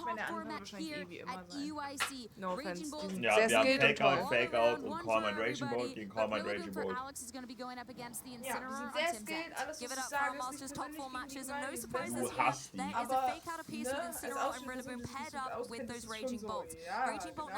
Meine Antwort wahrscheinlich eh wie immer sein. No offense. Ja, wir haben Fake-Out und Call My Raging Bolt gegen Call My Raging Bolt. Ja, die sind sehr skilled, alles was ich sage ist nicht persönlich gegen die beiden. Du hast die. Aber, ne, als Ausschnitt so, wie sich das gut auskennt, ist es schon so. Ja, genau.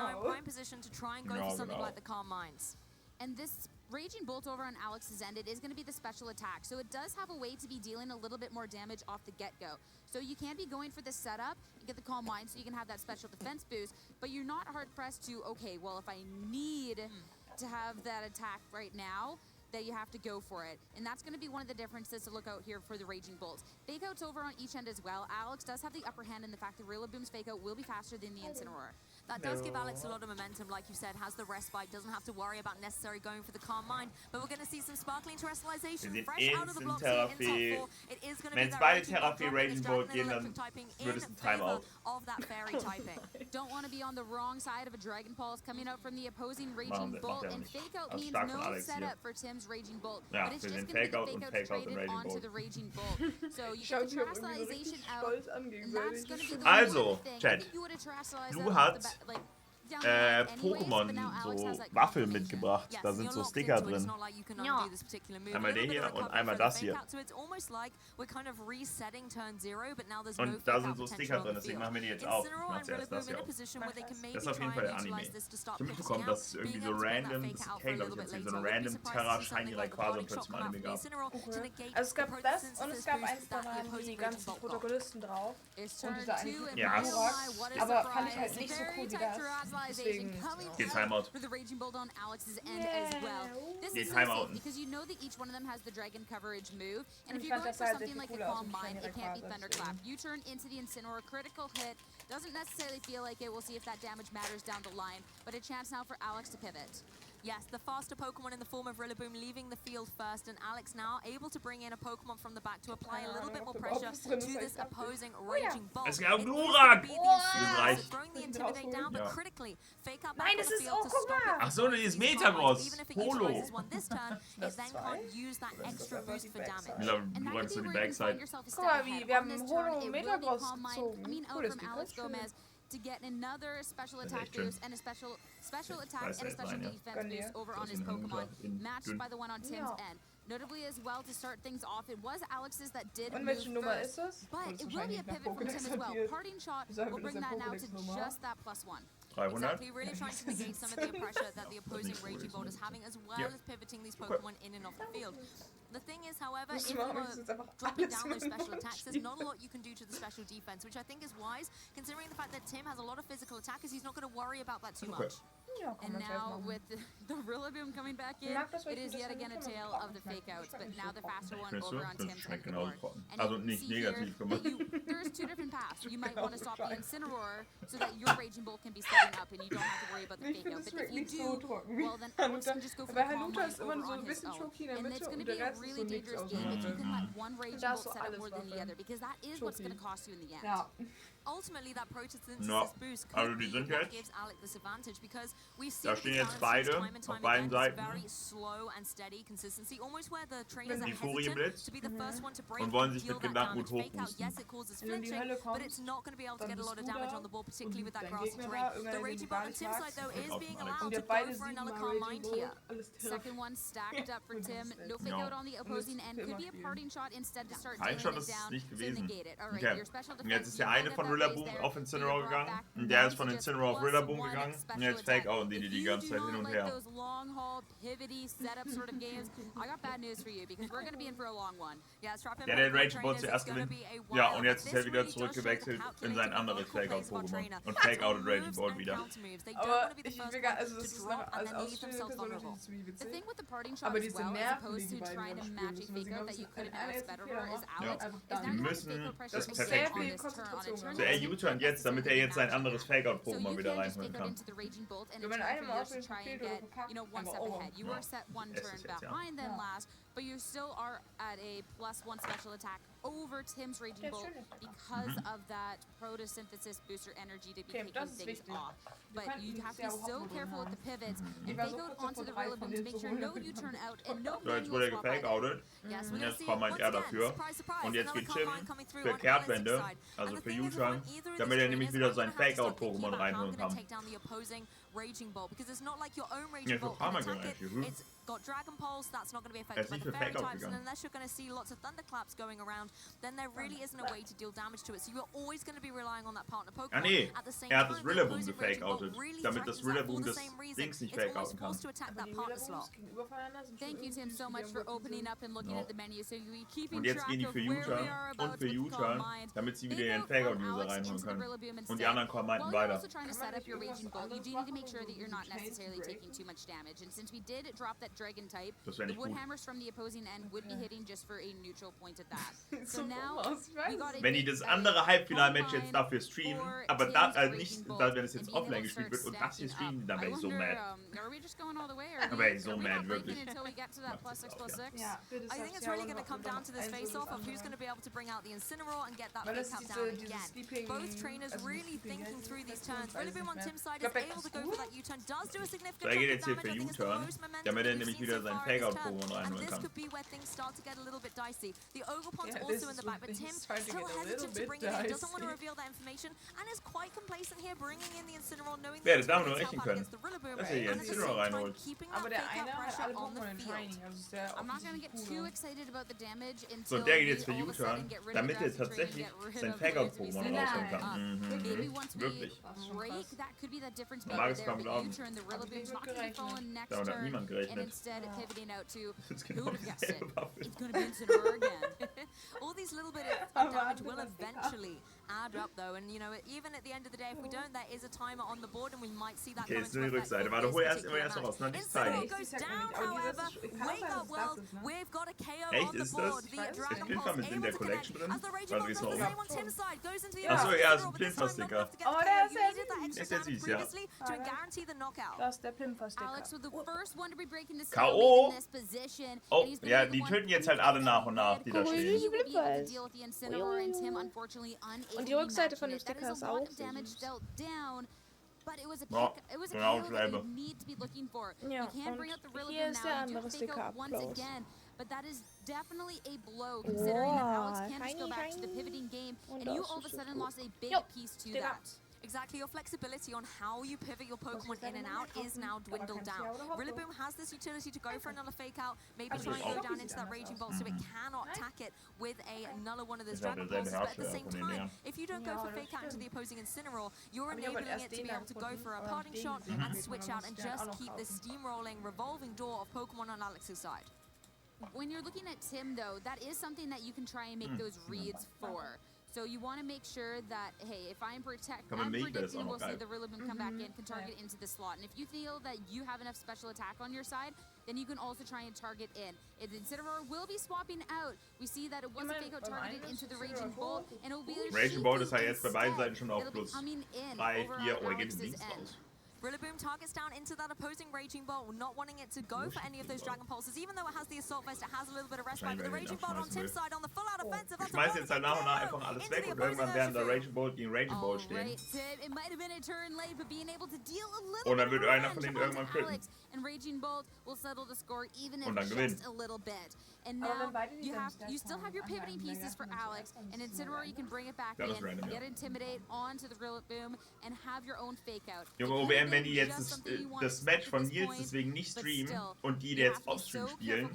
And this Raging Bolt over on Alex's end, it is going to be the special attack. So it does have a way to be dealing a little bit more damage off the get-go. So you can be going for the setup, you get the Calm Mind so you can have that special defense boost, but you're not hard-pressed to, okay, well, if I need to have that attack right now, that you have to go for it. And that's going to be one of the differences to look out here for the Raging Bolt. Fake Out's over on each end as well. Alex does have the upper hand in the fact that Rillaboom's Fake Out will be faster than the Incineroar. That does give Alex a lot of momentum, like you said, has the respite, doesn't have to worry about necessarily going for the Calm Mind. But we're going to see some sparkling terrestrialization fresh out of the blocks here in top 4. It is going to be that Therapy Raging Bolt gehen, dann wird es ein Timeout. Of that fairy typing. Don't want to be on the wrong side of a Dragon Pulse coming out from the opposing Raging Bolt, and Fake Out means no setup for Tim's Raging Bolt, but it's just going to be the Fake Out traded onto the Raging Bolt. So you get the terrestrialization out, and that's going to be the Also, Chat, du hast Pokémon so Waffeln mitgebracht, da sind so Sticker drin. Ja. Einmal der hier und einmal das hier. Und da sind so Sticker drin, deswegen machen wir die jetzt auf. Ich mach zuerst das hier auf. Das ist auf jeden Fall der Anime. Ich habe mitbekommen, dass es irgendwie so random, das ist okay, glaube ich, jetzt wie so ein random Terra Shiny Rayquaza und plötzlich mal Anime gab. Okay. Also es gab das und es gab eins, da waren die ganzen Protagonisten drauf. Und dieser eine ja. Aber fand ich halt nicht so cool wie das. Deswegen. Geht Timeout. For the Raging Bolt on Alex's end as well. This is Timeout. because you know that each one of them has the dragon coverage move, and if you're going for something like a Calm Mind, it can't be Thunderclap. You turn into the Incineroar, critical hit, doesn't necessarily feel like it. We'll see if that damage matters down the line, but a chance now for Alex to pivot. Yes, the faster Pokemon in the form of Rillaboom leaving the field first, and Alex now able to bring in a Pokemon from the back to apply a little bit more pressure to this opposing Raging Bolt. Es gab Glurak! Throwing the Intimidate down, but critically, Fake Out back Nein, on das the ist field to stop it. Ach so, das ist Metagross. Even if it Polo. utilizes one this turn, it then can't use that extra boost for damage. Ich glaube, Glurak ist so die Backside. Guck mal, wir haben Holo Metagross gezogen. I mean, out Cooles from Alex Gómez to get another special attack boost and a special attack and a special defense boost over on his Pokemon, matched by the one on Tim's end. Notably as well, to start things off, it was Alex's that did Und move welche Nummer first, ist das? but it will be a pivot from Tim as well. Parting Shot will bring that now to just that +1. 300. Exactly, really trying to negate some of the pressure that the opposing Raging Bolt is having, as well as pivoting these Pokemon in and off the field. The thing is, however, if you are dropping down those special attacks, there's not a lot you can do to the special defense, which I think is wise, considering the fact that Tim has a lot of physical attackers. He's not going to worry about that too much. And now with the Rillaboom coming back in, it is yet again a tale of the Fake Outs, but now the faster one over on Tim's end. Also nicht negativ gemacht. There's two different paths. You might want to stop the Incineroar so that your Raging Bolt can be setting up and you don't have to worry about the Fake Out. But if you do, well then Alex can just go for the Calm Mind over on his own. And it's going to be a really dangerous game if you can let one Raging Bolt set up more than the other, because that is what's going to cost you in the end. Ultimately, that Protosynthesis boost could be what gives Alex this advantage, because we see Da stehen jetzt beide auf beiden Seiten. very slow and steady consistency, almost where the trainers are Die Furie hesitant blitzt to be the first one to break und wollen and sich deal mit that Gedankengut damage. Fake Out, hochboosten. yes, it causes Wenn die flinching, Hölle kommt, but it's not going to be able to dann get a bist lot of du damage da on the ball, particularly with that dein grassy Gegner terrain. da, The irgendeiner, der Raging die Bolt gar on nicht Tim's side, magst. though, is being Und allowed Und to ihr go beide for another 7-mal Calm Raging Mind Bolt, here. alles Terra. Second one stacked up for Tim. No Fake Out on the opposing end. Could be a Parting Shot instead to start dealing Shot it ist down. nicht So gewesen. negate it. All right, Okay. your special Und jetzt defense, ist der you eine might von have that Rillaboom raise auf there, Incineroar you brought gegangen back und der ist down von to just Incineroar auf +1 Rillaboom gegangen und jetzt special Fake Out und die attack. die If ganze you Zeit do hin not und like her. those long haul, pivoty, setup sort of games, I got bad news for you, because we're going to be in for a long one. Yeah, strap him Der den Pokemon Raging Bolt trainers, zuerst it's gonna gewinnt. be a while. Ja, und jetzt ist This er wieder really does show the zurückgewechselt in sein calculated anderes local Fake Out plays of our Pokémon. trainer. Und Fake Out und Moves Raging Bolt and wieder. counter moves. They don't Aber want to be the ich first mega, one also to das ist drop noch and als then leave Ausspiel themselves persönlich vulnerable. ist wie The witzig. thing with the Parting Shot Aber as diese well, as Nerven, die opposed die to beiden trying to noch match a spielen, Fake Out that you could have as better for, is Alex is now having Fake pressure Das ist to perfekt. stay on this turn, on a turn. Also er U-turnt jetzt, damit er jetzt sein anderes Fake Out So Pokémon you wieder can just reinholen Fake Out kann. into the Raging Bolt and Wenn it's man time einem for yours to Ausspiel try and verfehlt oder get, verkackt, you know, one einfach step over. ahead. You were set one Es turn ist jetzt, ja. behind them last. but you still are at a +1 special attack over Tim's Raging Bolt because of that photosynthesis booster energy to be kicking things off. But you have to be so careful with the pivots and fake out onto the Rillaboom to make sure no U-turn out and no jetzt wurde er gefake-outet. Und jetzt kommt er dafür. Und jetzt geht Tim für Kehrtwende, also für U-Turn, damit er nämlich wieder sein Fake-Out-Pokémon reinholen kann. Raging Bolt, because it's not like your own Ja, Raging für Bolt can Karma attack it. gegangen. It's got Dragon Pulse, that's not going to be Er affected ist by nicht the für Fairy Fake-Out types, and gegangen. unless you're going to see lots of Thunderclaps going around, then there really isn't a way to deal damage to it. So you're always going to be relying on that partner Pokémon. Ah nee, At the same er hat time, das the Rillaboom opposing Raging Bolt gefake-outet, really damit das threatens that for Rillaboom the das same reason. Dings nicht It's almost fake-outen kann. forced to attack that partner slot. Thank you, Tim, so much for opening up and looking at the menu. So you keeping Und jetzt track gehen die of für where we U-Turn are und about für with U-Turn, Calm Mind. damit sie wieder Fake ihren out Fake-Out-User Alex reinholen into the können. Rillaboom Und die instead. anderen kommen While you're weiter. also trying to set up your Raging Bolt, you do need to make sure that you're not necessarily taking too much damage. And since we did drop that Dragon type, Das wäre the nicht Wood gut. Hammers from the opposing end would be hitting just for a neutral point at that. So now we got a Wenn die das andere Halbfinale-Match jetzt dafür streamen, aber da nicht, wenn es jetzt offline gespielt wird und das hier streamen, dann wäre ich so mad. Are we just going all the way, or Da wäre ich so mad, wirklich. until we get to that +6/+6? Ja, I think it's really going to come down to this face-off of who's going to be able to bring out the Incineroar and get that Weil fake das out diese, down dieses again. Sleeping, Both trainers also really Sleeping, thinking through these weiß turns. ich Rillaboom on nicht Tim's side mehr. is able to go for that U-turn, does do a significant So, er geht chunk of jetzt hier damage. für I think it's the U-Turn, most momentum damit er we've nämlich seen wieder so sein far in this turn. Fake-Out-Pokémon And reinholen this kann. could be where things start to get a little bit dicey. The Ogerpon's Yeah, also in the back, but this Tim is starting to still get a little hesitant to bit bring it in, doesn't want to dicey. reveal that information, and is quite complacent here, bringing in the Incineroar, knowing Wer that hätte damit it's rechnen help out können, against the Rillaboom, dass er hier and at the Incineroar same time reinholt. keeping Aber that der fake out eine hat pressure alle on the Pokémon in field. Training, also ist der I'm not gonna get offensiv too cooler. excited about the damage So, until der geht we jetzt für all of a U-Turn, sudden get rid of damit er Grassy Terrain, tatsächlich get rid sein of the ways Fake-Out-Pokémon we set rausholen it up. kann. Maybe once we Wirklich. break, that could be the difference Man maker mag es there. kaum But glauben. U-turn, the Rillaboom's wird not gonna be gerechnet. falling next Damit hat turn, niemand and gerechnet. instead pivoting out to, Das ist who genau would have guessed it? dieselbe Waffe. It's gonna be Incineroar again. All these little bit of damage will eventually add up though, and you know, even at the end of the day, if we don't, there is a timer on the board, and we might see that Okay, come jetzt into nur die effect Rückseite. with Warte, this hol erst particular noch raus, noch match. nicht zeigen. Incineroar goes down, however. Wake up world, we've got a KO Echt, on the ist board. das? The Ist Dragon Pilfer Pulse mit in able der to Collection connect, drin? as the Raging Weil Bolt wir does es the noch same on Tim's side, goes into the Achso, other ja, Incineroar, ist ein but this time not Pilfersticker. enough to get the Oh, KO. der You ist ja needed that extra Ist ja damage süß, ja. previously to guarantee the knockout. Das ist der Pimper-Sticker. Alex was the first one to be breaking the K.O. in this position. Oh, and he's gonna ja, be the die one töten jetzt halt alle nach und nach, die da who will stehen. be able to deal with the Incineroar, and Tim unfortunately unable Und die to be Rückseite von dem matching it. Sticker That is ist a lot auch of sehr damage süß. dealt down. But it was a Ja, kick, it was a genau KO that you dasselbe. need to be looking for. Ja, You can und bring out the hier Rillaboom ist der now and do andere fake Sticker out once Applaus. again. But that is definitely a blow, considering that Alex Wow, can't just go shiny, back to the shiny. pivoting game, Und and you das all of a ist so sudden cool. lost a big Jo, piece to Sticker. that. Exactly, your flexibility on how you pivot your Pokemon in and out is now dwindled down. Rillaboom has this utility to go for another fake out, maybe try and go down into that Raging Bolt so it cannot attack it with another one of those Ich hab Dragon derselbe Pulses, but at the Hersteller same von den time, Leeren. if you don't go Ja, for das fake out into the stimmt. opposing Incineroar, you're Aber ich hab enabling erst it to den be da able to go gefunden, for a aber parting den shot gesehen. and Mhm. switch Und dann out and muss ich den auch just noch keep the kaufen. steamrolling revolving door of Pokemon on Alex's side. When you're looking at Tim, though, that is something that you can try and make those reads for. So you want to make sure that, hey, if I'm Kann man Milch, das ist predicting auch we'll noch see geil. the Rillaboom come back in, can target into the slot. And if you feel that you have enough special attack on your side, then you can also try and target in. If the Incineroar will be swapping out, we see that it was a fake out targeted into the Raging Bolt, and it will be the Raging Bolt ist ja Shifu jetzt bei beiden instead Seiten schon auf that'll be plus coming in 3, over 4, on oh, er geht Alex's im Dienst end. raus. Rillaboom targets down into that opposing Raging Bolt, not wanting it to go for any of those Dragon Pulses. Even though it has the Assault Vest, it has a little bit of respite. But the Raging Bolt on Tim's side on the full out offensive. Ich schmeiß jetzt halt nach und nach einfach alles weg und irgendwann werden da Raging Bolt gegen Raging Bolt stehen. Alright, Tim, it might have been a turn late, but being able to deal a little Und dann bit wird of einer von revenge denen irgendwann onto critten. Alex, and Raging Bolt will settle the score even if Und dann just gewinnen. a little bit. And Aber now wenn beide die you still have your pivoting pieces for Alex, and Incineroar you can bring it back Ja, in, das ist random, ja. get Intimidate onto the Rillaboom, and have your own fake out. Junge, OBM, wenn die jetzt das Match von Nils deswegen nicht streamen und die jetzt offstream spielen,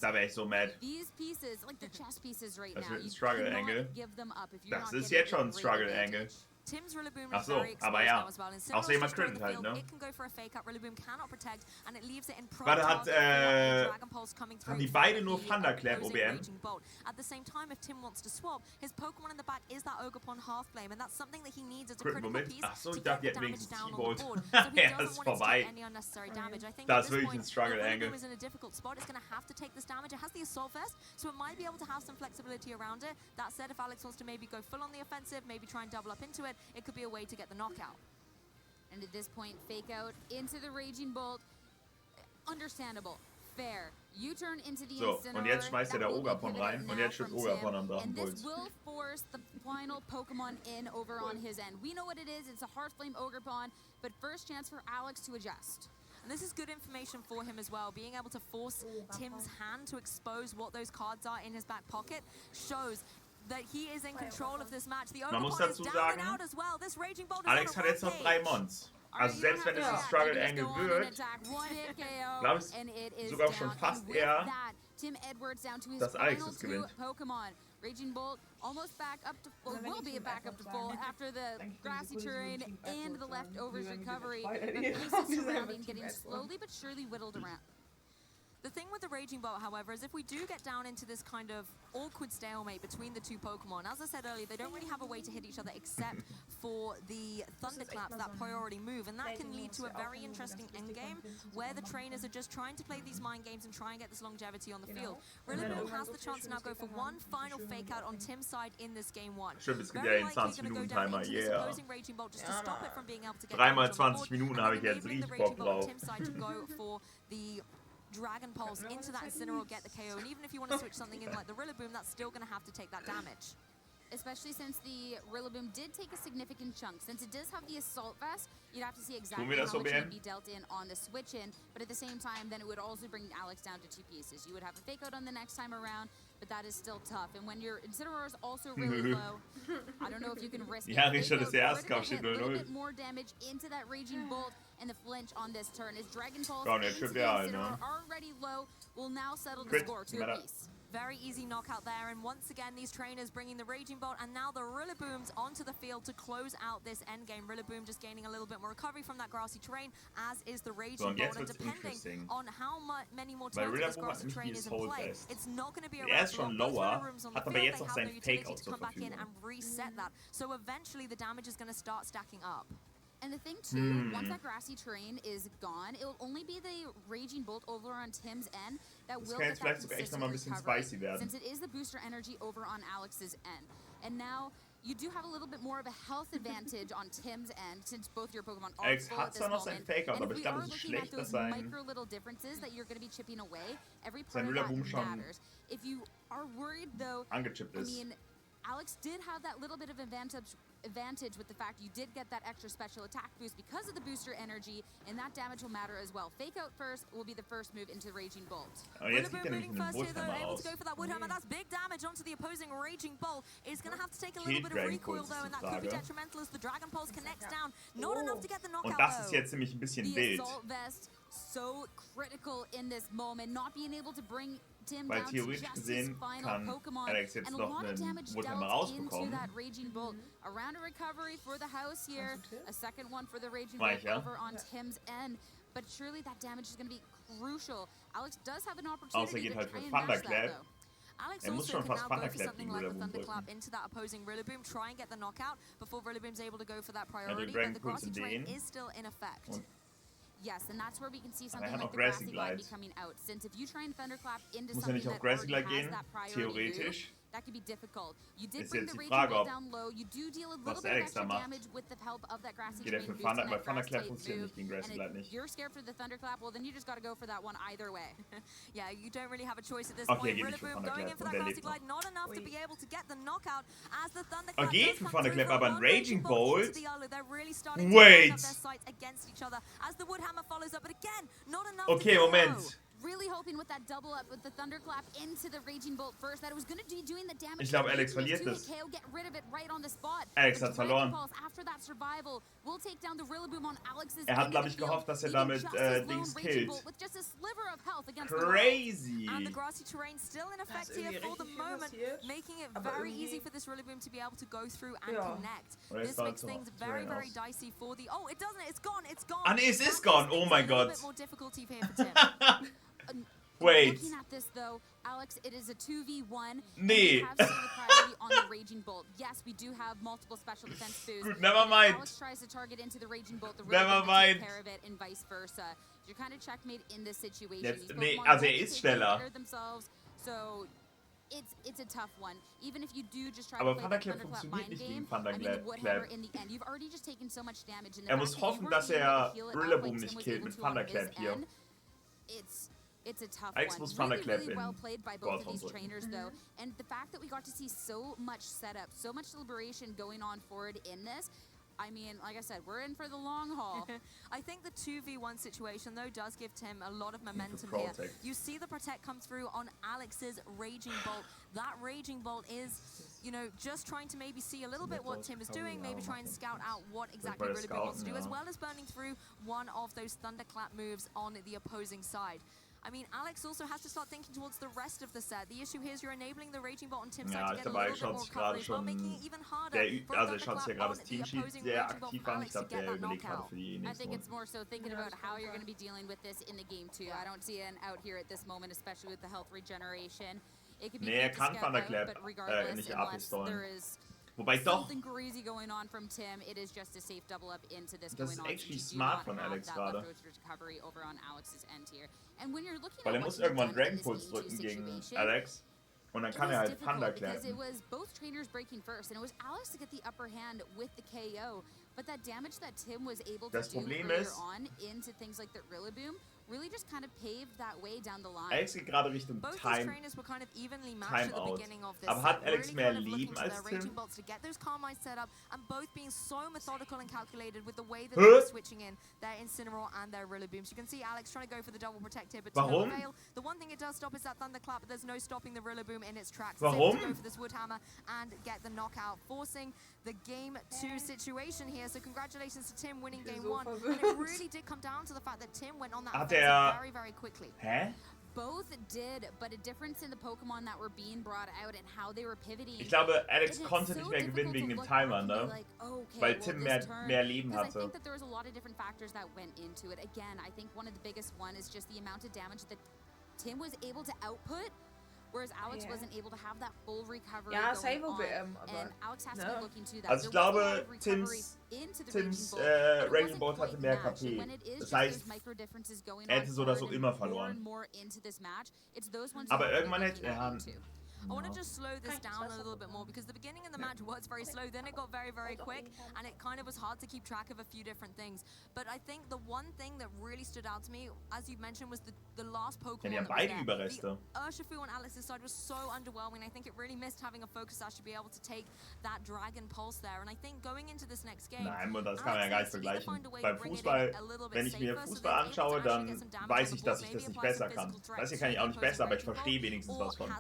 da wäre ich so mad. These pieces, like the chess pieces right Das now, wird ein you Struggle cannot Angle. give them up if you're Das not ist getting jetzt schon a ein great Struggle advantage. Angle. Tim's Rillaboom Ach is so, very aber exposed ja. now as well. Außer jemand Incineroar's crittet destroying halt, the ne? field. It can go for a fake out. Rillaboom cannot protect, and it leaves it in prime Warte, hat, target for Dragon Pulse coming through haben die from beide nur the Thunderclap, opposing OBM? Raging Bolt. At the same time, if Tim wants to swap, his Pokemon in the back is that Ogerpon Half Flame, and that's something that he needs as a critical Moment. piece Ach so, to ich get dachte, the die hätten damage wenigstens down on the T-Bolt. board. So he Ja, das doesn't ist want it to vorbei. take any unnecessary damage. I think Das at ist this wirklich point, ein Struggle if Angle. Rillaboom is in a difficult spot, it's going to have to take this damage. It has the Assault Vest, so it might be able to have some flexibility around it. That said, if Alex wants to maybe go full on the offensive, maybe try and double up into it, it could be a way to get the knockout. And at this point, fake out into the Raging Bolt. Understandable. fair. You turn into the So, und jetzt schmeißt er der Ogapon rein und jetzt steht Ogapon am and this Drachenpuls. will force the final Pokemon in over on his end. We know what it is. It's a Heart Flame Ogapon, but first chance for Alex to adjust. And this is good information for him as well. Being able to force Tim's hand to expose what those cards are in his back pocket shows that he is in control of this match. The Man muss Ogapon is dazu down and sagen, out as well. This Raging Bolt is Alex on hat a jetzt noch 3 Mons. Also selbst wenn es ein Struggle Angle wird, glaube ich sogar schon fast eher, dass Alex es gewinnt. Raging Bolt almost back up to full, will be back up to full after the grassy terrain and the leftovers recovery. The pieces surrounding getting slowly but surely whittled around. The thing with the Raging Bolt, however, is if we do get down into this kind of awkward stalemate between the two Pokemon, as I said earlier, they don't really have a way to hit each other except for the Thunderclaps, that priority move, and that can lead to a very interesting endgame where the trainers are just trying to play these mind games and try and get this longevity on the field. Rillaboom has the chance to now go for one final fake out on Tim's side in this game one. Stimmt, es gibt ja einen 20-Minuten-Timer, yeah. 3 mal 20 Minuten habe ich jetzt richtig Bock drauf. Dragon Pulse into that Incineroar, get the KO, and even if you want to switch something in like the Rillaboom, that's still going to have to take that damage. Especially since the Rillaboom did take a significant chunk. Since it does have the Assault Vest, you'd have to see exactly how much would be dealt in on the switch in, but at the same time, then it would also bring Alex down to 2 pieces. You would have a fake out on the next time around, but that is still tough. And when your Incineroar is also really low, I don't know if you can risk it. Ja, Richard ist der Erstkampf, steht A little 0-0. bit more damage into that Raging Bolt and the flinch on this turn. As Dragon Pulse Ja, und er into stimmt the ja, Incineroar ne? already low will now settle the Crit, score to a piece. Very easy knockout there, and once again these trainers bringing the Raging Bolt and now the Rillabooms onto the field to close out this endgame. Rillaboom just gaining a little bit more recovery from that grassy terrain, as is the Raging Bolt, and depending on how many more turns this grassy terrain is in play, it's not going to be a Er ist schon lower, hat aber jetzt noch seinen Fake-Out zur Verfügung. and reset that, so eventually the damage is going to start stacking up. And the thing too, once that grassy terrain is gone, it will only be the Raging Bolt over on Tim's end that will get that consistent recovery, since it is the booster energy over on Alex's end. And now you do have a little bit more of a health advantage on Tim's end, since both your Pokemon are full at this moment. And if we are looking at those micro little differences that you're going to be chipping away, every part of that matters. If you are worried though, I mean, Alex did have that little bit of advantage with the fact you did get that extra special attack boost because of the booster energy, and that damage will matter as well. Fake out first will be the first move into Raging Bolt. Rillaboom first here though, able to go for that Woodhammer. That's big damage onto the opposing Raging Bolt. Is going to have to take a little bit of recoil though, and that could be detrimental as the Dragon Pulse connects down. Not enough to get the knockout Und das ist jetzt nämlich ein bisschen wild. Assault Vest, so critical in this moment, not being able to bring Tim Weil down to theoretisch just his gesehen final kann Pokemon, Alex jetzt and a noch lot of einen damage Woodhammer dealt into rausbekommen. that Raging Bolt. Around a recovery for the house here, a second one for the Raging Mach Bolt ich, ja. over on Tim's end, but surely that damage is going to be crucial. Alex does have an opportunity Außer geht to halt try für and match that Thunderclap. though. Alex Er muss also schon can fast now go for Thunderclap something gegen like the Rillaboom Thunderclap drücken. into that opposing Rillaboom, try and get the knockout before Rillaboom's able to go for that priority, Dragon but the Pulse grassy terrain den. is still in effect. Und Yes, and that's where we can see er something hat like noch the Grassy Grassy Glide Glide. coming out. Since if you try and Thunderclap into Muss er something nicht auf that Grassy already Glide has gehen? that priority move, Theoretisch. that could be difficult. You did Ist bring jetzt the die Raging Frage, Bolt ob down low. You do deal a little was bit of Alex da extra macht. damage with the help of that Grassy Geht er terrain für boost and Thunder, that weil grass Thunderclap type funktioniert move. nicht gegen Grassy And Glide if nicht. you're scared for the Thunderclap, well then you just got to go for that one either way. Yeah, you don't really have a choice at this Okay, point. geht nicht für Rillaboom going in for Thunderclap that und er grassy lebt noch. glide, not enough to be able to get the knockout as the Thunderclap Geht does für come through Thunderclap, for aber ein one Raging Bolt? into the Olo. They're really starting to Wait. line up their sights against each other as the Woodhammer follows up, but again, not enough Okay, to Moment. Really hoping with that double up with the Thunderclap into the Raging Bolt first that it was going to be doing the damage. Ich glaube, Alex verliert das. das. Get rid of it right on the spot. Alex hat verloren. After that survival, will take down the Rillaboom on Alex's Hat, glaube ich, gehofft, dass damit Dings killt. Crazy. And the grassy terrain still in effect here for the moment, making it very easy for this Rillaboom to be able to go through and connect. This makes things very, very dicey for the... Oh, it doesn't. It's gone. It's gone. Ah, nee, es ist gone. Oh mein Gott. A little bit more difficulty here for Tim. Wait. Looking at this though, Alex, it is a 2v1. Nee. We have seen the priority on the Raging Bolt. Yes, we do have multiple special defense boosts. Good, never mind. Alex tries to target into the Raging Bolt, the Never mind. take care of it, and vice versa. You're kind of checkmate in this situation. Jetzt, nee, also ist schneller. So it's a tough one. Even if you do just try Aber to play the Thunderclap Thunderclap funktioniert mind nicht game, gegen I mean, the Woodhammer Thunderclap. in the end, you've already just taken so much damage in the Er muss hoffen, dass er Rillaboom nicht killt mit killt Thunderclap hier. It's a tough Alex one. muss Really well played by both of these trainers, though. And the fact that we got to see so much setup, so much deliberation going on forward in this, I mean, like I said, we're in for the long haul. I think the 2v1 situation, though, does give Tim a lot of momentum here. You see the Protect come through on Alex's Raging Bolt. That Raging Bolt is, you know, just trying to maybe see a little bit what Tim is doing, maybe try and scout out what exactly Rillaboom wants to do, as well as burning through one of those Thunderclap moves on the opposing side. I mean, Alex also has to start thinking towards the rest of the set. The issue here is you're enabling the Raging Bolt on Tim's side to get a little bit more recovery as well, making it even harder for a Thunderclap on the opposing Raging Bolt from Alex to get that knockout. I think it's more so thinking about how you're going to be dealing with this in the game too. I don't see an out here at this moment, especially with the health regeneration. It could be Nee, kann Thunderclap nicht abpistolen. Wobei doch, crazy going on from Tim. It is just a safe double up into this das ist going on. actually smart von Alex gerade. Recovery over on Alex's end here. And when you're looking Weil muss irgendwann Dragon Pulse drücken gegen Alex. Und dann kann halt Thunderclap. Because it was both trainers breaking first, and it was Alex to get the upper hand with the KO. But that damage that Tim was able to do earlier on into things like the Rillaboom really just kind of paved that way down the line. Alex geht gerade Richtung Time Out. Aber hat Alex mehr Leben als Tim? To get those Carmine set up and both being so methodical and calculated with the way that they're switching in their Incineroar and their Rillabooms. You can see Alex trying to go for the double protect here, but to no avail. The one thing it does stop is that Thunderclap, but there's no stopping the Rillaboom in its tracks. It's able to go for this Woodhammer and get the knockout, forcing the game 2 situation here. So congratulations to Tim winning game 1. And it really did come down to the fact that Tim went on that offensive very, very quickly. Both did, but a difference in the Pokemon that were being brought out and how they were pivoting. Ich glaube, Alex konnte nicht mehr gewinnen wegen dem Timer, ne? Weil Tim mehr Leben hatte. I think that there was a lot of different factors that went into it. Again, I think one of the biggest one is just the amount of damage that Tim was able to output, whereas Alex wasn't able to have that full recovery going on. And Alex has to be looking to that. Also ich glaube, Tims Raging Bolt hatte mehr KP. Das heißt, er hätte so oder so immer verloren. Aber irgendwann hätte er... I want to just slow this down a little bit more because the beginning of the match was very slow, then it got very, very quick, and it kind of was hard to keep track of a few different things. But I think the one thing that really stood out to me, as you mentioned, was the last Pokemon that was there. The Urshifu on Alex's side was so underwhelming. I think it really missed having a Focus Sash to be able to take that Dragon Pulse there. And I think going into this next game, nein, das kann man ja gar nicht vergleichen. Beim Fußball, wenn ich mir Fußball anschaue, dann weiß ich, dass ich das nicht besser kann. Das hier kann ich auch nicht besser, aber ich verstehe wenigstens was von.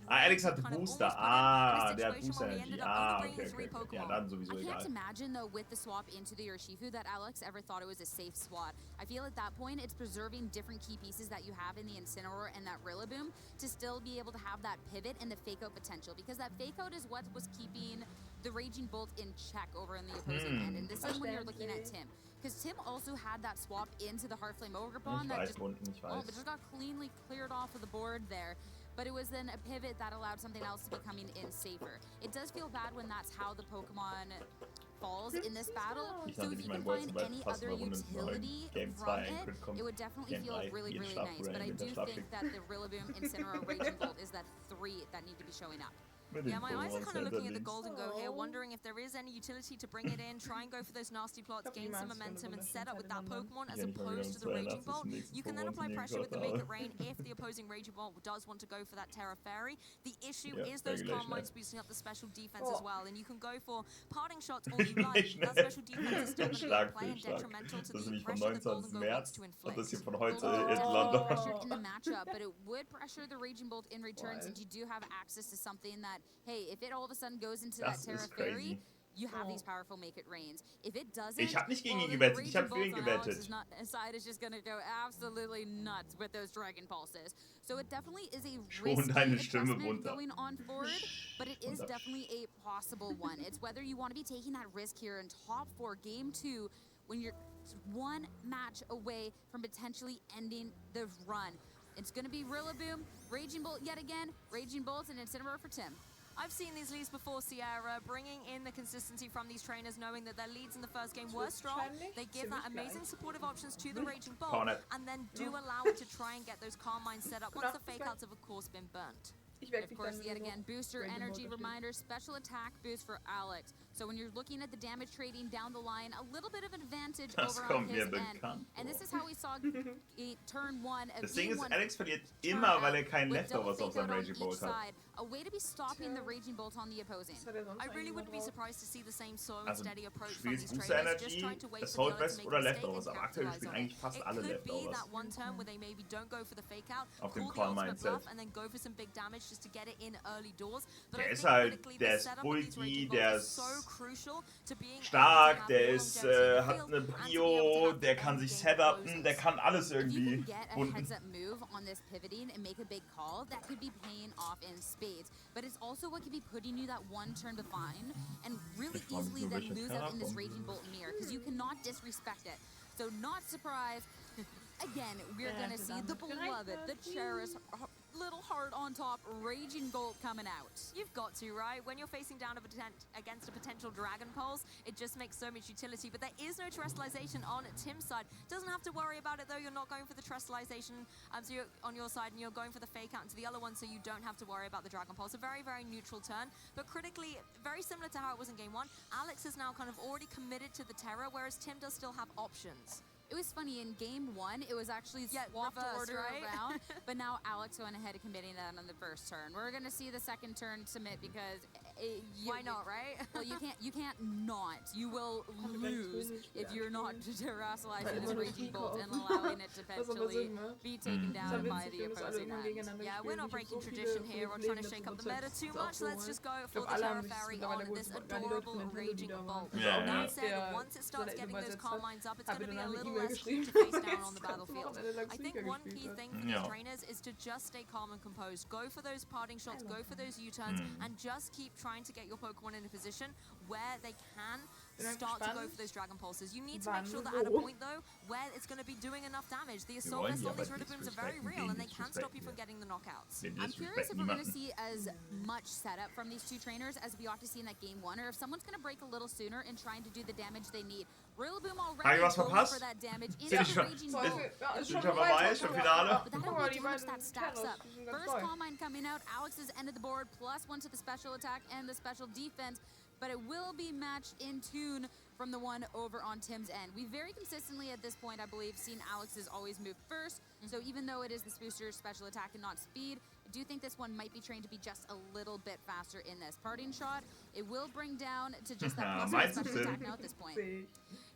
Alex hatte Booster. Der hat Booster Energy. Okay. Ja, dann sowieso egal. I can't imagine though with the swap into the Urshifu that Alex ever thought it was a safe swap. I feel at that point it's preserving different key pieces that you have in the Incineroar and that Rillaboom to still be able to have that pivot and the fake out potential, because that fake out is what was keeping the Raging Bolt in check over in the opposing end. And this is when you're looking at Tim. Because Tim also had that swap into the Heartflame Ogre Bond that just got cleanly cleared off of the board there. But it was then a pivot that allowed something else to be coming in safer. It does feel bad when that's how the Pokemon falls in this battle. So if you can find any other utility from it would definitely feel really, really nice. But I do think that the Rillaboom, Incineroar, Raging Bolt is that 3 that need to be showing up. Yeah, my eyes are kind of looking at the Golden Go here, wondering if there is any utility to bring it in, try and go for those nasty plots, gain some momentum, and set up with that Pokemon as opposed to the Raging Bolt. You can then apply pressure with the Make It Rain if the opposing Raging Bolt does want to go for that Terra Fairy. The issue is those Calm Minds boosting up the special defense as well, and you can go for parting shots all you like. That special defense is still going to be play and detrimental to the pressure the Golden Go wants to inflict. Pressured in the matchup, but it would pressure the Raging Bolt in return, since you do have access to something that, hey, if it all of a sudden goes into that Terra Fairy, you have these powerful Make It Rains. If it doesn't, ich habe nicht gegen ihn gewettet, ich habe für ihn gewettet. Side is just gonna go absolutely nuts with those Dragon Pulses. So it definitely is a risky investment going on forward, but it is definitely a possible one. It's whether you want to be taking that risk here in top 4 game 2 when you're one match away from potentially ending the run. It's going to be Rillaboom, Raging Bolt yet again, Raging Bolt, and Incineroar for Tim. I've seen these leads before, Sierra, bringing in the consistency from these trainers, knowing that their leads in the first game were strong. They give that amazing supportive options to the Raging Bolt, and then do allow it to try and get those Calm Minds set up once the fake outs have, of course, been burnt. Of course, yet again, booster energy reminder, special attack boost for Alex. So when you're looking at the damage trading down the line, a little bit of an advantage over on his end. And this is how we saw turn 1 of Das Ding ist, Alex verliert immer, weil keinen Leftovers auf seinem Raging Bolt hat. A way to be stopping the Raging Bolt on the opposing. I really wouldn't be surprised to see the same slow and Also, steady approach du from spielst these Booster traders, just Energy, trying to wait for the Assault other to Vest make oder a mistake Leftovers, and aber aktuell capitalize spielen on it. eigentlich fast alle It could be Leftovers. that one turn where they maybe don't go for the fake out, Auf dem call the Call ultimate Mindset. bluff and then go for some big damage just to get it in early doors. But Der I ist think halt, critically der the ist setup of these bulky, Raging der Bolts is ist so crucial to being stark, able to der have ist, longevity in the hat field eine and to be able to Prio, have der the kann end sich game setupen, closes. der kann alles If you irgendwie can get a wunden. heads-up move on this pivoting and make a big call, that could be paying off in spades. But it's also what could be putting you that one turn behind and really easily then lose out in this Raging Bolt mirror because you cannot disrespect it. So not surprised. Again, we're going to see the beloved, the cherished, little heart on top, Raging Bolt coming out. You've got to, right? When you're facing down against a potential Dragon Pulse, it just makes so much utility. But there is no terrestrialization on Tim's side. Doesn't have to worry about it, though. You're not going for the terrestrialization so you're on your side, and you're going for the fake out into the other one, so you don't have to worry about the Dragon Pulse. A very, very neutral turn. But critically, very similar to how it was in Game 1, Alex is now kind of already committed to the Terra, whereas Tim does still have options. It was funny, in Game 1, it was actually swapped reverse, order right? around, but now Alex went ahead and committing that on the first turn. We're going to see the second turn submit because... Why not, right? Well, you can't not. You will lose if you're not terrestrializing this Raging Bolt and allowing it to eventually be taken down by the opposing end. Yeah, we're not breaking tradition here or trying to shake up the meta too much. Let's just go for the Terra Fairy on this adorable Raging Bolt. That said, once it starts getting those calm minds up, it's going to be a little less to face down on the battlefield. I think one key thing for these trainers is to just stay calm and composed. Go for those parting shots, go for those U-turns, and just keep trying to get your Pokemon in a position where they can start to go for those Dragon Pulses. You need to make sure that at a point, though, where it's going to be doing enough damage. The Assault Vest on these Ridobooms are very real, and they can stop you from getting the knockouts. I'm curious if we're going to see as much setup from these two trainers as we ought to see in that Game 1, or if someone's going to break a little sooner in trying to do the damage they need. Rillaboom already going for that damage into the Raging Bolt. Ist schon vorbei, schon Finale. But that'll be how much that stacks up. First Calm Mind coming out, Alex's end of the board, +1 to the special attack and the special defense, but it will be matched in tune from the one over on Tim's end. We very consistently at this point, I believe, seen Alex's always move first, so even though it is this booster's special attack and not speed, I do think this one might be trained to be just a little bit faster in this parting shot. It will bring down to just that special attack now at this point.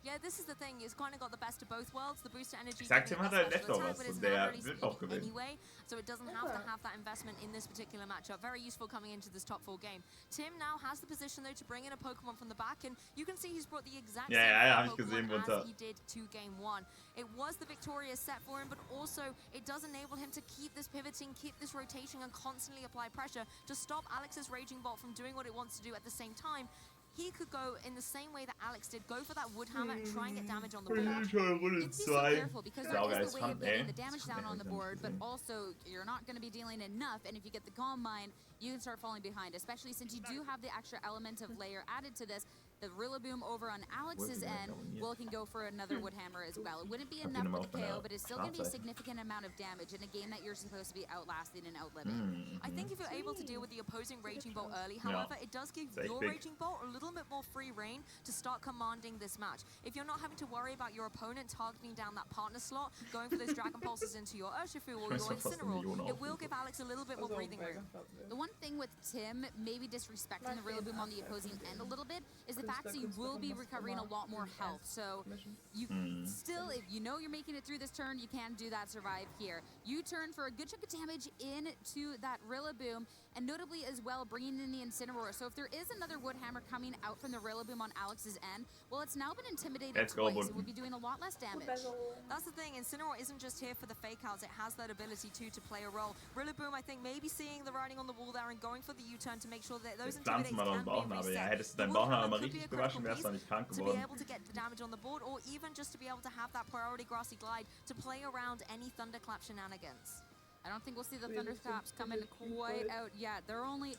Yeah, this is the thing. It's kind of got the best of both worlds. The booster energy Sagt ihm, hat er special attack, Leftovers but it's und der not really wird auch speed gewinnen. anyway, so it doesn't have to have that investment in this particular matchup. Very useful coming into this top 4 game. Tim now has the position, though, to bring in a Pokemon from the back, and you can see he's brought the exact same Pokemon as he did to Game 1. It was the victorious set for him, but also it does enable him to keep this pivoting, keep this rotation, and constantly apply pressure to stop Alex's Raging Bolt from doing what it wants to do at the same time. He could go in the same way that Alex did, go for that Wood Hammer and try and get damage on the board. Be so careful because there is a way of getting the damage down on the board, but also you're not going to be dealing enough, and if you get the Calm Mind, you can start falling behind, especially since you do have the extra element of layer added to this. The Rillaboom over on Alex's end can go for another Wood Hammer as well. It wouldn't be enough with the KO, but it's still going to be a significant amount of damage in a game that you're supposed to be outlasting and outliving. I think if you're able to deal with the opposing Raging Bolt early, however, it does give your Raging Bolt a little bit more free reign to start commanding this match. If you're not having to worry about your opponent targeting down that partner slot, going for those Dragon Pulses into your Urshifu or your Incineroar, it will give Alex a little bit more breathing room. The one thing with Tim maybe disrespecting the Rillaboom on the opposing end a little bit is the fact that you will be recovering a lot more health. So you still, if you know you're making it through this turn, you can do that, survive here. You turn for a good chunk of damage into that Rillaboom, and notably as well bringing in the Incineroar. So if there is another Wood Hammer coming out from the Rillaboom on Alex's end, well, it's now been intimidated twice. It would be doing a lot less damage. That's the thing. Incineroar isn't just here for the fake outs. It has that ability too to play a role. Rillaboom, I think, maybe seeing the writing on the wall there and going for the U-turn to make sure that those intimidates can be reset. Ja, hättest du deinen Bauchnabel mal richtig gewaschen, wärst du nicht krank to be geworden. able to get the damage on the board, or even just to be able to have that priority grassy glide to play around any Thunderclap shenanigans. I don't think we'll see the Thunderclaps coming quite out yet. They're only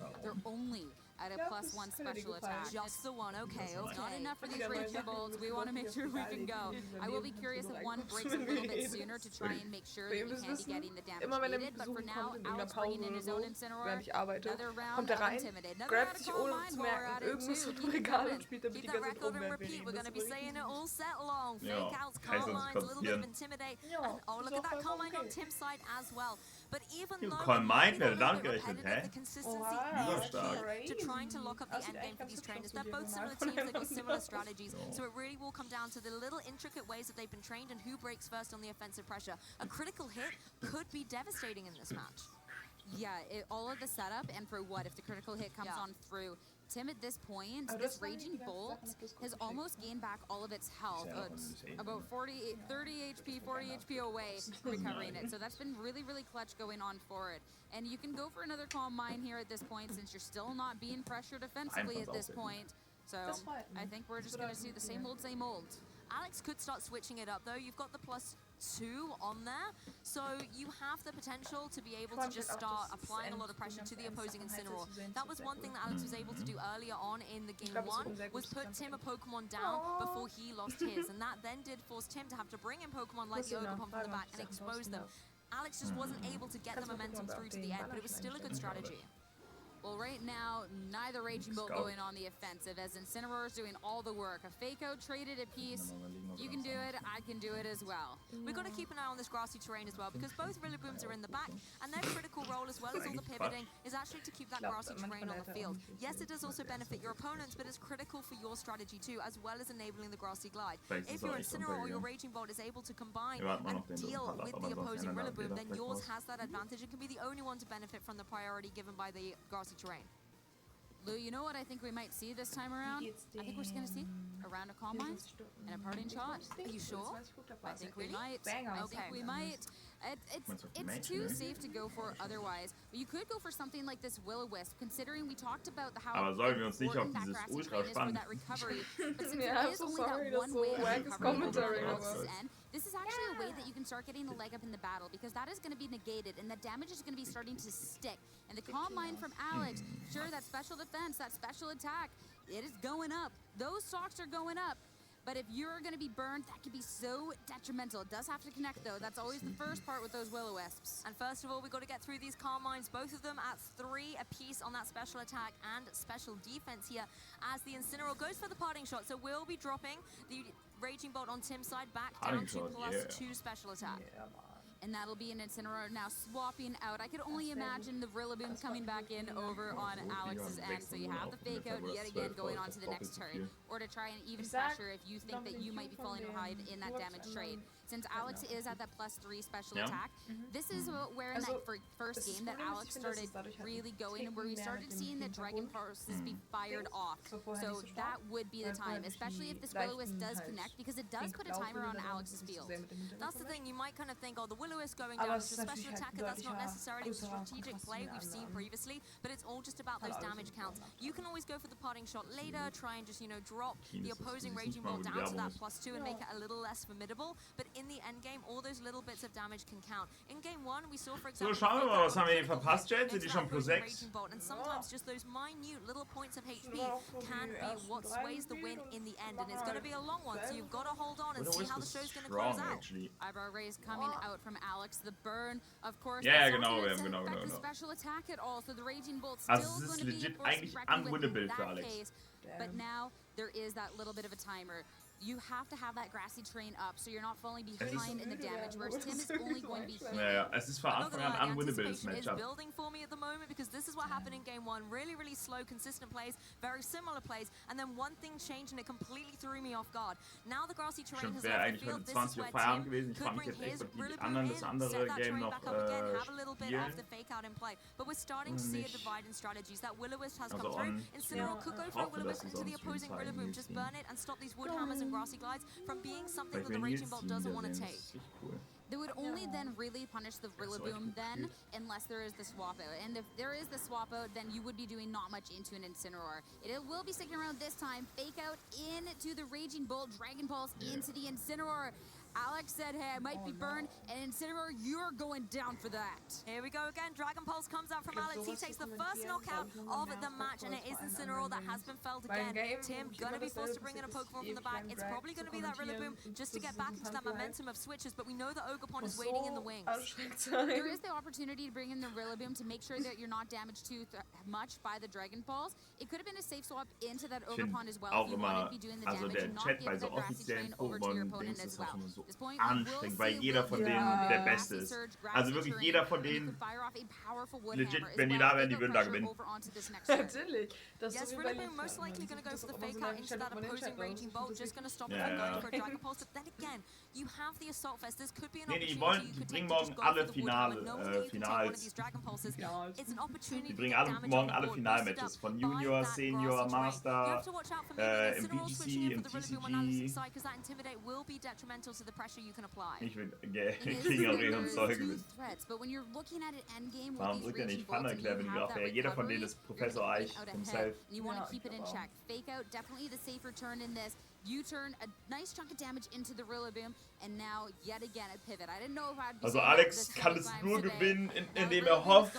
at a +1 special attack. Just the one, okay. Not enough for these Raging Bolts. We want to make sure we can go. I will be curious if one breaks a little bit sooner to try and make sure that we can't be getting the damage needed. But for now, Alex bringing in his own Incineroar. Another round of Intimidate. Grabt sich ohne zu merken irgendwas vom Regal und spielt damit die Keep that ganze Zeit record rum. and repeat. We're going to be saying it all set long. Fake Ja, outs, kann ich calm sonst lines, a little bit of passieren. Intimidate. Ja, And, oh, look ist at that auch calm vollkommen line on okay. Tim's side as well. But even though Calm Mind, wer a hat little bit damit gerechnet, repetitive, hä? the consistency Wow, is that's key to crazy. trying to lock up the Das sieht end game echt for ganz these hübsch trainers. aus, They're wie both die similar von teams, they've got dem similar anderen. strategies. Ja. So it really will come down to the little intricate ways that they've been trained and who breaks first on the offensive pressure. A critical hit could be devastating in this match. Yeah, all of the setup, and for what if the critical hit comes on through. Tim at this point, this Raging Bolt has almost gained back all of its health. It's about 30 HP, 40 HP away from recovering it. So that's been really, really clutch going on for it. And you can go for another Calm Mind here at this point since you're still not being pressured offensively at this point. So I think we're just going to see the same old, same old. Alex could start switching it up though. You've got the +2 on there, so you have the potential to be able to just start applying a lot of pressure to the opposing Incineroar. That was one thing that Alex was able to do earlier on in the game 1, was put Tim a Pokemon down before he lost his, and that then did force Tim to have to bring in Pokemon like the Ogerpon from the back and expose them. Alex just wasn't able to get the momentum through to the end, but it was still a good strategy. Well, right now, neither Raging Bolt going on the offensive, as Incineroar is doing all the work. A Fake Out traded a piece. You can do it, I can do it as well. We've got to keep an eye on this grassy terrain as well, because both Rillabooms are in the back, and their critical role, as well as all the pivoting, is actually to keep that grassy terrain on the field. Yes, it does also benefit your opponents, but it's critical for your strategy too, as well as enabling the grassy glide. If your Incineroar or your Raging Bolt is able to combine and deal with the opposing Rillaboom, then yours has that advantage and can be the only one to benefit from the priority given by the grassy terrain. Lou, you know what I think we might see this time around? I think we're just going to see a round of Calm Mind and a parting shot. Are you sure? I think we might. I think we might. It's too safe to go for otherwise. But you could go for something like this Will-O-Wisp, considering we talked about how important that grassy terrain is for that recovery. But since it is only that one way of recovery on Alex's end, this is actually a way that you can start getting a leg up in the battle, because that is going to be negated and the damage is going to be starting to stick. And the Calm Mind from Alex, sure, that special defense, that special attack, it is going up. Those stocks are going up. But if you're going to be burned, that could be so detrimental. It does have to connect, though. That's always the first part with those Will-O-Wisps. And first of all, we've got to get through these Calm Minds, both of them at 3 apiece on that special attack and special defense here, as the Incineroar goes for the parting shot. So we'll be dropping the Raging Bolt on Tim's side back down to +2 special attack. And that'll be an Incineroar now swapping out. I could only imagine the Rillaboom coming back in over on Alex's end. So you have the Fake Out yet again going on to the next turn. Or to try and even pressure if you think that you might be falling behind in that damage trade. Since Alex is at that +3 special attack, this is where in that first game that Alex started really going, and where we started seeing the Dragon Pulses be fired off. So that would be the time, especially if this Will-O-Wisp does connect, because it does put a timer on Alex's field. That's the thing, you might kind of think, oh, the Will-O-Wisp going down to a special attacker, that's not necessarily a strategic play we've seen previously, but it's all just about those damage counts. You can always go for the parting shot later, try and just, you know, drop the opposing Raging Bolt down to that +2 and make it a little less formidable, but in the end game, all those little bits of damage can count. In game 1, we saw, for example, so, schauen wir mal, was haben wir hier verpasst, Chat? Sind die schon +6? And sometimes just those minute little points of HP can be what sways the win in the end, and it's going to be a long one, so you've got to hold on and see how the show's going to close out. Eyebrow raise coming out from Alex. The burn, of course. Ja, genau. The special attack at all, so the Raging Bolt still going to be eigentlich unwinnable für Alex. Case, but now there is that little bit of a timer. You have to have that grassy terrain up, so you're not falling behind in the damage, whereas Tim is only going to be here. Es ist von Anfang an unwinnable, das Matchup. It's building for me at the moment, because this is what happened in game 1. Really, really slow, consistent plays, very similar plays, and then one thing changed and it completely threw me off guard. Now the grassy terrain has left the field. This is where Tim could bring his Rillaboom in, set that terrain back up again, have a little bit of the fake out in play. But we're starting to see a divide in strategies. That Will-O-Wisp has come through. Incineroar could go for a Will-O-Wisp into the opposing Rillaboom, just burn it and stop these wood hammers and grassy glides from being something that the Raging Bolt doesn't want to take. They would only then really punish the Rillaboom then, unless there is the swap out. And if there is the swap out, then you would be doing not much into an Incineroar. It will be sticking around this time. Fake out into the Raging Bolt, Dragon Pulse into the Incineroar. Alex said, hey, I might be burned, and Incineroar, you're going down for that. Here we go again. Dragon Pulse comes out from Alex. He takes the first knockout of the match, and it is Incineroar that has been felled again. Tim gonna be forced to bring in a Pokemon from the back. It's probably gonna be that Rillaboom just to get back into that momentum of switches, but we know that Ogerpon is waiting in the wings. There is the opportunity to bring in the Rillaboom to make sure that you're not damaged too much by the Dragon Pulse. It could have been a safe swap into that Ogerpon as well if you wanted to be doing the damage and not give that grassy terrain over to your opponent as well. Anstrengend, weil jeder von denen der Beste ist. Also wirklich jeder von denen, legit, wenn die da wären, die würden da gewinnen. Natürlich. Das yes, Rillaboom most likely going to go for the fake out into that opposing Raging Bolt, just going to stop it from going for a Dragon Pulse. But then again, you have the Assault Vest. This could be an opportunity you could take to just go for the Wood. No one needs to take one of these Dragon Pulses. It's an opportunity Die bringen morgen alle Finalmatches von Junior, Senior, Master, im VGC, im TCG. Ich will gegen Arena und Zeug gewinnen. Warum drückt er nicht Funnel-Clap, wenn du auch jeder von denen ist Professor Eich himself. You want to keep it in check. Fake out, definitely the safer turn in this. U-turn, a nice chunk of damage into the Rillaboom, and now yet again a pivot. I didn't know if I'd be also Alex kann es nur gewinnen, indem hofft,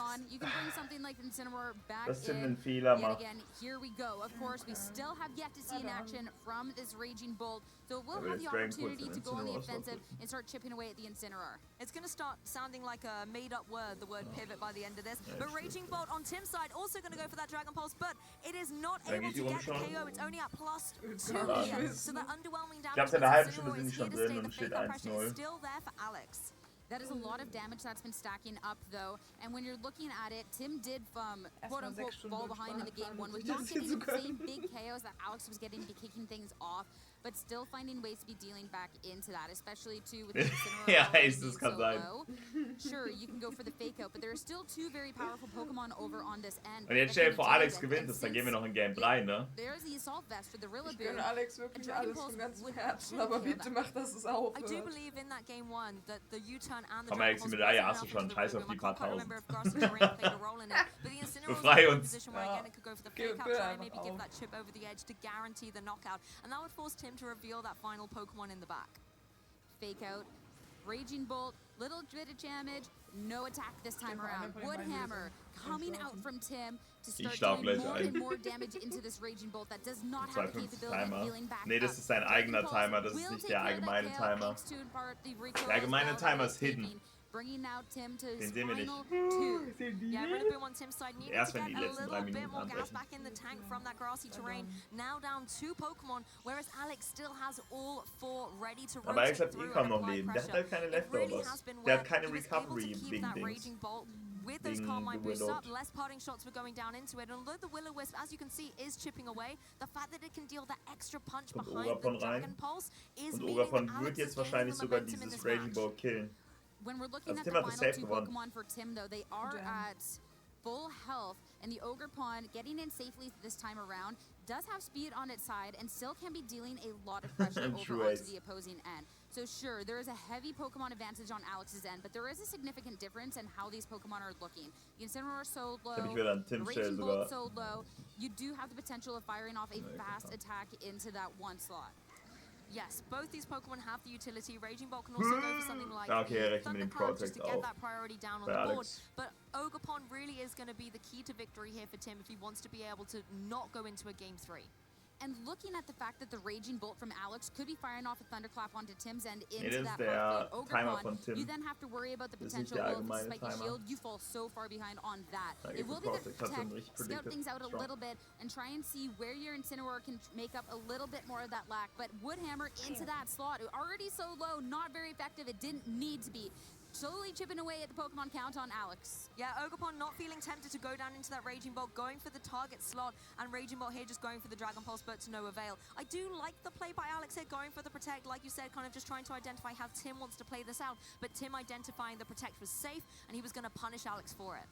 dass Tim einen Fehler macht. Again, here we go. Of course, we still have yet to see an action from this Raging Bolt, so we'll have the opportunity to go on the offensive and start chipping away at the Incineroar. It's going to start sounding like a made-up word, the word pivot, by the end of this. But Raging Bolt on Tim's side also going to go for that Dragon Pulse, but it is not able to get the KO. It's only at +2. So the underwhelming damage in einer halben Stunde sind die schon drin und steht 1-0. Still there for Alex. That is a lot of damage that's been stacking up, though. And when you're looking at it, Tim did, quote-unquote, fall behind in the game one, with not getting the same big KOs that Alex was getting to be kicking things off, but still finding ways to be dealing back into that, especially, too, with the Incineroar being so low. Sure, you can go for the fake out, but there are still two very powerful Pokemon over on this end. Und jetzt stell dir vor, Alex gewinnt es, dann gehen wir noch in Game 3, ne? There's the Assault Vest for the Rillaboom. Ich gönne Alex wirklich alles von ganzem Herzen, aber bitte mach, dass es aufhört. I do believe in that Game 1 that the U-turn and the Komm, Alex, die Medaille hast du schon, scheiß auf die paar tausend. Befrei uns. To reveal that final Pokemon in the back. Fake out, Raging Bolt, little bit of damage, no attack this time around. Woodhammer coming out from Tim to start doing more and more damage into this Raging Bolt that does not have the capability of healing back. Nee, das ist sein eigener Timer, das ist nicht der allgemeine Timer. Der allgemeine Timer ist hidden. Bringing now Tim to his Den sehen wir nicht. final two. Yeah, Rillaboom on Tim's side needed Erst to wenn get die a letzten little 3 bit Minuten more gas anbrechen. back in the tank from that grassy terrain. Now down 2 Pokemon, whereas Alex still has all 4 ready to Aber Alex hat rotate through kaum and noch apply Leben. Der hat pressure. halt keine It really Leftovers. has been Der where hat keine he was able to Recovery keep wegen that Dings. Raging Bolt with those Wegen Carmine boosts up, Willowed. less parting shots were going down into it. And although the Will-O-Wisp, as you can see, is chipping away, the fact that it can deal that extra punch Und behind the Ogerpon rein. Dragon Pulse is Und meaning Ogerpon that wird Alex jetzt is gaining wahrscheinlich the sogar momentum in dieses this Raging match. Bolt killen. When we're looking Also at Tim the hat das final safe 2 gewonnen. Pokemon for Tim, though, they are at full health, and the Ogerpon, getting in safely this time around, does have speed on its side and still can be dealing a lot of pressure over onto the opposing end. So sure, there is a heavy Pokemon advantage on Alex's end, but there is a significant difference in how these Pokemon are looking. The Incineroar so low, the Raging Bolt so low, you do have the potential of firing off a fast attack into that one slot. Yes, both these Pokemon have the utility. Raging Bolt can also go for something like Thunderclap just to get that priority down on the board. But Ogerpon really is going to be the key to victory here for Tim if he wants to be able to not go into a Game 3. And looking at the fact that the Raging Bolt from Alex could be firing off a Thunderclap onto Tim's end into that Ogerpon, you then have to worry about the potential of the spiky shield. You fall so far behind on that. It will be good to protect, scout things out a little bit, and try and see where your Incineroar can make up a little bit more of that lack. But Woodhammer into that slot, already so low, not very effective. It didn't need to be. Slowly chipping away at the Pokemon count on Alex. Yeah, Ogerpon not feeling tempted to go down into that Raging Bolt, going for the target slot, and Raging Bolt here just going for the Dragon Pulse, but to no avail. I do like the play by Alex here, going for the Protect, like you said, kind of just trying to identify how Tim wants to play this out, but Tim identifying the Protect was safe, and he was going to punish Alex for it.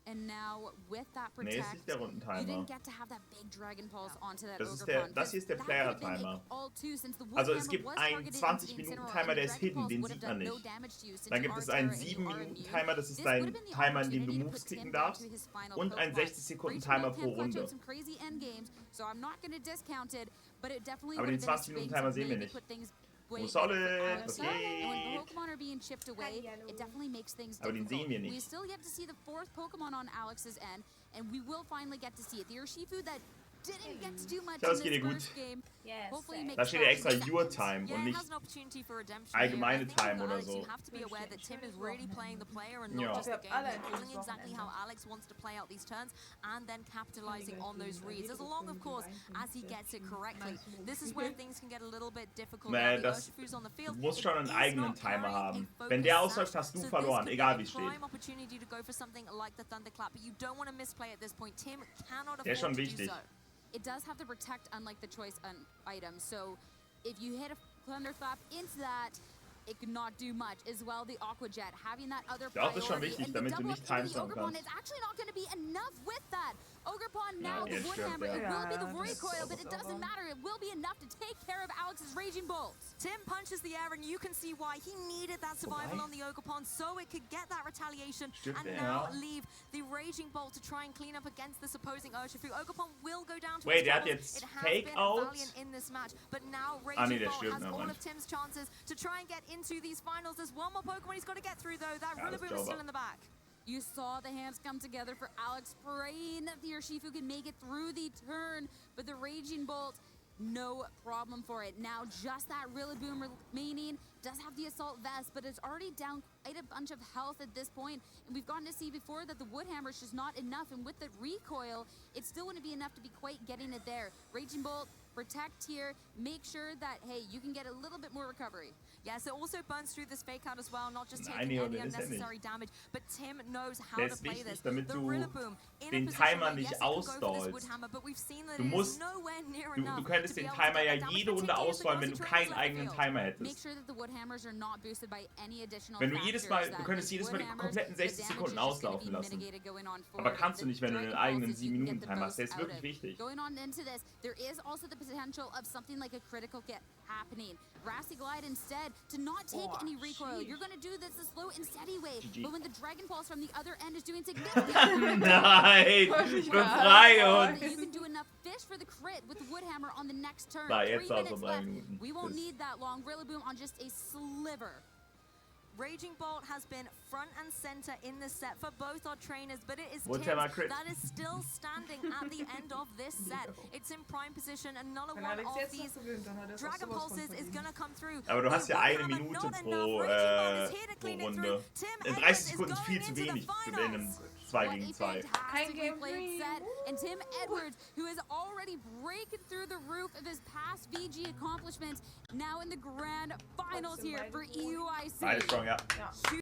And now with that Nee, ist protect, nicht der you Rundentimer. didn't get to have that big Dragon Pulse onto that Das Ogerpon. hier ist der Player-Timer. Also es gibt einen 20-Minuten-Timer, der ist hidden, den sieht man nicht. Dann gibt es einen 7-Minuten-Timer, das ist dein Timer, in dem du Moves klicken darfst. Und einen 60-Sekunden-Timer pro Runde. Aber den 20-Minuten-Timer sehen wir nicht. Oh, solid! Das geht! Aber den sehen wir nicht. Das geht dir gut. Da steht ja extra Your Time und nicht allgemeine Time oder so. Ja. Exactly how Alex wants to play out these turns and then capitalizing on those reads, as long of course as he gets it correctly. This is where things can get a little bit difficult. Nee, du musst schon einen eigenen Timer haben. Wenn der ausläuft, hast du verloren, egal wie es steht. Der ist schon wichtig. It does have to protect unlike the choice item, so if you hit a Thunderclap into that, it could not do much. As well, the Aqua Jet having that other Das ist schon priority, wichtig, and damit the du double nicht up into the timestampen Ogerpon kannst. is actually not going to be enough with that. Ogerpon now, Ja, the jetzt Woodhammer, stirbt it er. will be the Ja, recoil, but das it ist doesn't aber- matter. It will be enough to take care of Alex's Raging Bolt. Tim punches the air, and you can see why he needed that survival Wobei? on the Ogerpon so it could get that retaliation Stimmt, and ja. now leave the Raging Bolt to try and clean up against this opposing Urshifu. Ogerpon will go down to Wait, his der hat troubles. jetzt It has Fake been Out? valiant in this match, but now nee, Raging der Bolt stirbt has noch, all Mann. of Tim's chances to try and get into these finals. There's one more Pokemon he's got to get through though. That Ja, das Rillaboom is Joker. still in the back. You saw the hands come together for Alex, praying that the Urshifu can make it through the turn, but the Raging Bolt, no problem for it. Now just that Rillaboom remaining, does have the Assault Vest, but it's already down quite a bunch of health at this point, and we've gotten to see before that the Woodhammer is just not enough, and with the recoil, it still wouldn't be enough to be quite getting it there. Raging Bolt, protect here, make sure that, hey, you can get a little bit more recovery. Yes, it also burns through this fake out as well, not just Nein, taking Neo, any den ist er unnecessary damage, but Tim knows how Der to ist play wichtig, this. damit The du Rillaboom in den a position Timer where, nicht yes, it can go for this ausstallst. Woodhammer, but we've seen that Du it is musst- nowhere near Du enough könntest to be den able to Timer get ja that damage, jede Runde particularly as the ausrollen, wenn du Aussie keinen trains left eigenen the field. Timer Make hättest. sure that the Woodhammers are not boosted by any additional Wenn du jedes Mal, factors du that könntest make jedes Mal die Woodhammers, kompletten the 60 damage Sekunden is just gonna auslaufen be lassen. mitigated going on Aber forward. kannst du nicht, wenn du The einen Dragon eigenen Pulse that you can get the 7-Minuten-Timer hast. Der most ist out wirklich of. wichtig. Going on into this, there is also the potential of something like a critical hit happening. Grassy Glide instead to not take any recoil. sheesh. You're going to do this the slow and steady way. GG. But when the Dragon Pulse from the other end is doing significant Nein! Befreiung! you can do enough fish for the crit with the Woodhammer on the next turn. Da, 3 jetzt dauert es minutes noch 3 left. Minuten. We won't Bis- need that long. Rillaboom on just a sliver. Raging Bolt has been front and center in this set for both our trainers, but it is Woodhammer Tim crit. that is still standing at the end of this set. It's in prime position. Another Wenn one Alex of jetzt these noch gewinnt, dann hat er es auch Dragon sowas von Pulses is verdient. gonna come through. Aber du hast ja The eine Woodhammer, Minute not pro, enough. Raging Bolt is here to pro clean it Runde. through. Tim 30 Edwards is Sekunden ist viel going zu into the wenig für den finals. 2 gegen 2. What a fantastically Game played three. set. And Tim Edwards, who is already breaking through the roof of his past VG accomplishments, now in the grand finals here for EUIC. Beide strong, ja. Ja.